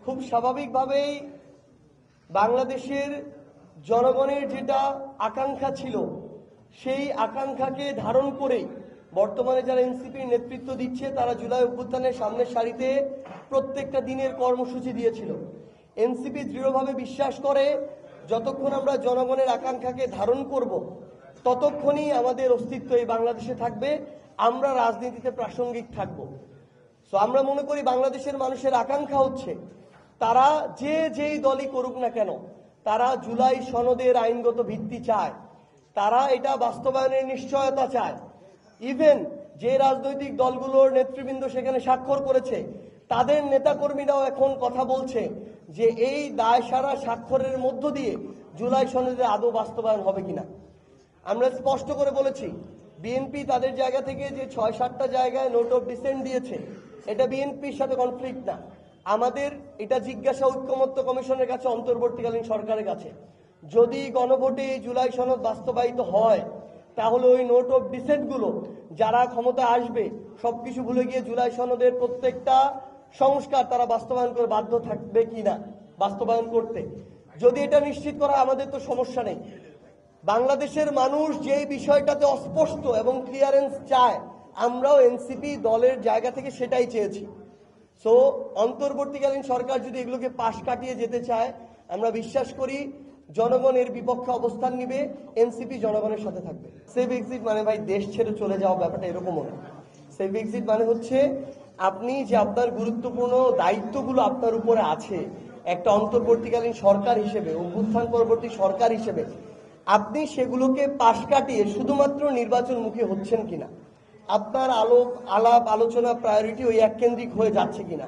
খুব স্বাভাবিকভাবেই বাংলাদেশের জনগণের যেটা আকাঙ্ক্ষা ছিল সেই আকাঙ্ক্ষাকে ধারণ করেই বর্তমানে যারা এনসিপির নেতৃত্ব দিচ্ছে তারা জুলাই অভ্যুত্থানের সামনের সারিতে প্রত্যেকটা দিনের কর্মসূচি দিয়েছিল। এনসিপি দৃঢ়ভাবে বিশ্বাস করে যতক্ষণ আমরা জনগণের আকাঙ্ক্ষাকে ধারণ করব ততক্ষণই আমাদের অস্তিত্ব এই বাংলাদেশে থাকবে, আমরা রাজনীতিতে প্রাসঙ্গিক থাকব। সো আমরা মনে করি বাংলাদেশের মানুষের আকাঙ্ক্ষা হচ্ছে তারা যেই দলই করুক না কেন তারা জুলাই সনদের আইনগত ভিত্তি চায়, তারা এটা বাস্তবায়নের নিশ্চয়তা চায়। ইভেন যে রাজনৈতিক দলগুলোর নেতৃবৃন্দ সেখানে স্বাক্ষর করেছে তাদের নেতাকর্মীরাও এখন কথা বলছে যে এই দায়সারা স্বাক্ষরের মধ্য দিয়ে জুলাই সনদের আদৌ বাস্তবায়ন হবে কিনা। আমরা স্পষ্ট করে বলেছি বিএনপি তাদের জায়গা থেকে যে ৬-৭টা জায়গায় নোট অফ ডিসেন্ট দিয়েছে এটা বিএনপির সাথে কনফ্লিক্ট না। আমাদের এটা জিজ্ঞাসা ঐক্যমত্য কমিশনের কাছে, অন্তর্বর্তীকালীন সরকারের কাছে, যদি গণভোটে এই জুলাই সনদ বাস্তবায়িত হয় তাহলে ওই নোট অফ ডিসেন্টগুলো যারা ক্ষমতা আসবে সবকিছু ভুলে গিয়ে জুলাই সনদের প্রত্যেকটা সংস্কার তারা বাস্তবায়ন করে বাধ্য থাকবে কিনা বাস্তবায়ন করতে। যদি এটা নিশ্চিত করা আমাদের তো সমস্যা নেই। বাংলাদেশের মানুষ যেই বিষয়টাতে অস্পষ্ট এবং ক্লিয়ারেন্স চায় আমরাও এনসিপি দলের জায়গা থেকে সেটাই চেয়েছি। সো অন্তর্বর্তীকালীন সরকার যদি এগুলোকে পাশ কাটিয়ে যেতে চায় আমরা বিশ্বাস করি জনগণ এর বিপক্ষে অবস্থান নিবে, এনসিপি জনগণের সাথে থাকবে। সেফ এক্সিট মানে ভাই দেশ ছেড়ে চলে যাওয়া ব্যাপারটা এরকমও না। সেফ এক্সিট মানে হচ্ছে আপনি যে আপনার গুরুত্বপূর্ণ দায়িত্বগুলো আপনার উপরে আছে একটা অন্তর্বর্তীকালীন সরকার হিসেবে, অভ্যুত্থান পরবর্তী সরকার হিসেবে, আপনি সেগুলোকে পাশ কাটিয়ে শুধুমাত্র নির্বাচনমুখী হচ্ছেন কিনা, আপনার আলাপ আলোচনা প্রায়োরিটি ওই এককেন্দ্রিক হয়ে যাচ্ছে কিনা।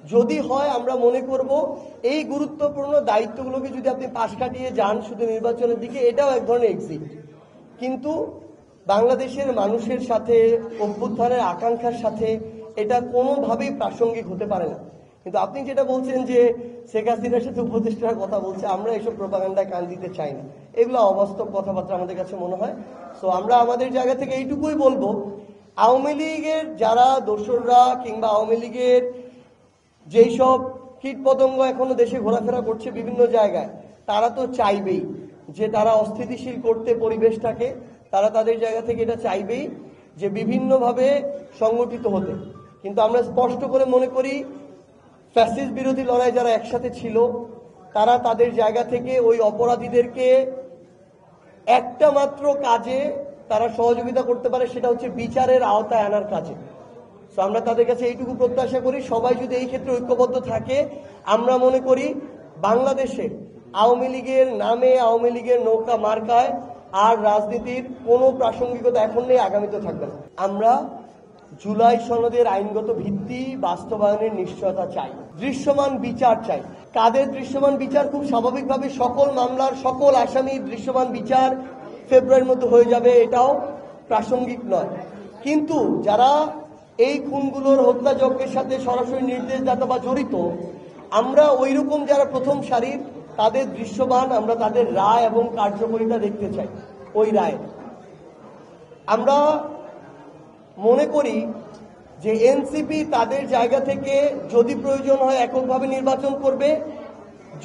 যদি হয় আমরা মনে করব এই গুরুত্বপূর্ণ দায়িত্বগুলোকে যদি আপনি পাশ কাটিয়ে যান শুধু নির্বাচনের দিকে, এটাও এক ধরনের এক্সিট। কিন্তু বাংলাদেশের মানুষের সাথে, অভ্যুত্থানের আকাঙ্ক্ষার সাথে এটা কোনোভাবেই প্রাসঙ্গিক হতে পারে না। কিন্তু আপনি যেটা বলছেন যে শেখ হাসিনার সাথে উপদেষ্টার কথা বলছে, আমরা এসব প্রোপাগান্ডায় কান দিতে চাই না। এগুলো অবাস্তব কথাবার্তা আমাদের কাছে মনে হয়। সো আমরা আমাদের জায়গা থেকে এইটুকুই বলবো, আওয়ামী লীগের যারা দোসররা কিংবা আওয়ামী লীগের যেই সব কীটপতঙ্গ এখনো দেশে ঘোরাফেরা করছে বিভিন্ন জায়গায়, তারা তো চাইবেই যে তারা অস্থিতিশীল করতে পরিবেশটাকে, তারা তাদের জায়গা থেকে এটা চাইবেই যে বিভিন্নভাবে সংগঠিত হতে। কিন্তু আমরা স্পষ্ট করে মনে করি ফ্যাসিস্ট বিরোধী লড়াই যারা একসাথে ছিল তারা তাদের জায়গা থেকে ওই অপরাধীদেরকে একটা মাত্র কাজে তারা সহযোগিতা করতে পারে, সেটা হচ্ছে বিচারের আওতায় আনার কাজে। তো আমরা তাদের কাছে এইটুকু প্রত্যাশা করি সবাই যদি এই ক্ষেত্রে ঐক্যবদ্ধ থাকে, আমরা মনে করি বাংলাদেশে আওয়ামী লীগের নামে, আওয়ামী লীগের নৌকা মার্কায় আর রাজনীতির কোনো প্রাসঙ্গিকতা এখন নেই, আগামীতে থাকবে না। আমরা জুলাই সনদের আইনগত ভিত্তি বাস্তবায়নের নিশ্চয়তা চাই, দৃশ্যমান বিচার চাই। কাদের দৃশ্যমান বিচার? খুব স্বাভাবিকভাবে সকল মামলার সকল আসামির দৃশ্যমান বিচার ফেব্রুয়ারির মধ্যে হয়ে যাবে, এটাও প্রাসঙ্গিক নয়। কিন্তু যারা এই খুনগুলোর হত্যাযজ্ঞের সাথে সরাসরি নির্দেশদাতা বা জড়িত, আমরা ওই রকম যারা প্রথম সারির তাদের দৃশ্যমান, আমরা তাদের রায় এবং কার্যকরিতা দেখতে চাই। ওই রায় আমরা মনে করি যে এনসিপি তাদের জায়গা থেকে যদি প্রয়োজন হয় এককভাবে নির্বাচন করবে।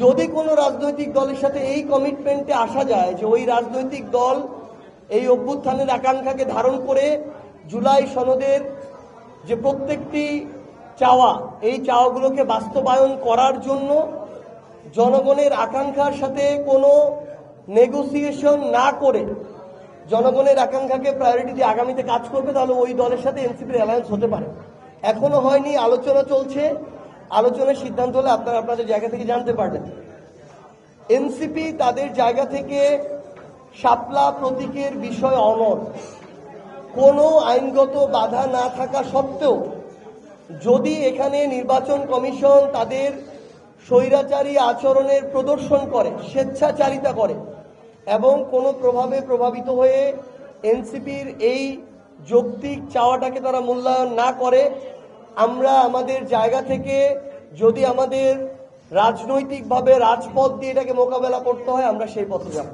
যদি কোনো রাজনৈতিক দলের সাথে এই কমিটমেন্টে আসা যায় যে ওই রাজনৈতিক দল এই অভ্যুত্থানের আকাঙ্ক্ষাকে ধারণ করে জুলাই সনদের যে প্রত্যেকটি চাওয়া, এই চাওয়াগুলোকে বাস্তবায়ন করার জন্য জনগণের আকাঙ্ক্ষার সাথে কোনো নেগোসিয়েশন না করে জনগণের আকাঙ্ক্ষাকে প্রায়োরিটি দিয়ে আগামীতে কাজ করবে, তাহলে ওই দলের সাথে এনসিপির অ্যালায়েন্স হতে পারে। এখনো হয়নি, আলোচনা চলছে, আলোচনার সিদ্ধান্ত হলে আপনারা আপনাদের জায়গা থেকে জানতে পারবেন। এনসিপি তাদের জায়গা থেকে শাপলা প্রতীকের বিষয় অনড়, কোনো আইনগত বাধা না থাকা সত্ত্বেও যদি এখানে নির্বাচন কমিশন তাদের স্বৈরাচারী আচরণের প্রদর্শন করে, স্বেচ্ছাচারিতা করে এবং কোনো প্রভাবে প্রভাবিত হয়ে এনসিপির এই যৌক্তিক চাওয়াটাকে তারা মূল্যায়ন না করে, আমরা আমাদের জায়গা থেকে যদি আমাদের রাজনৈতিকভাবে রাজপথ দিয়ে এটাকে মোকাবেলা করতে হয় আমরা সেই পথে যাব।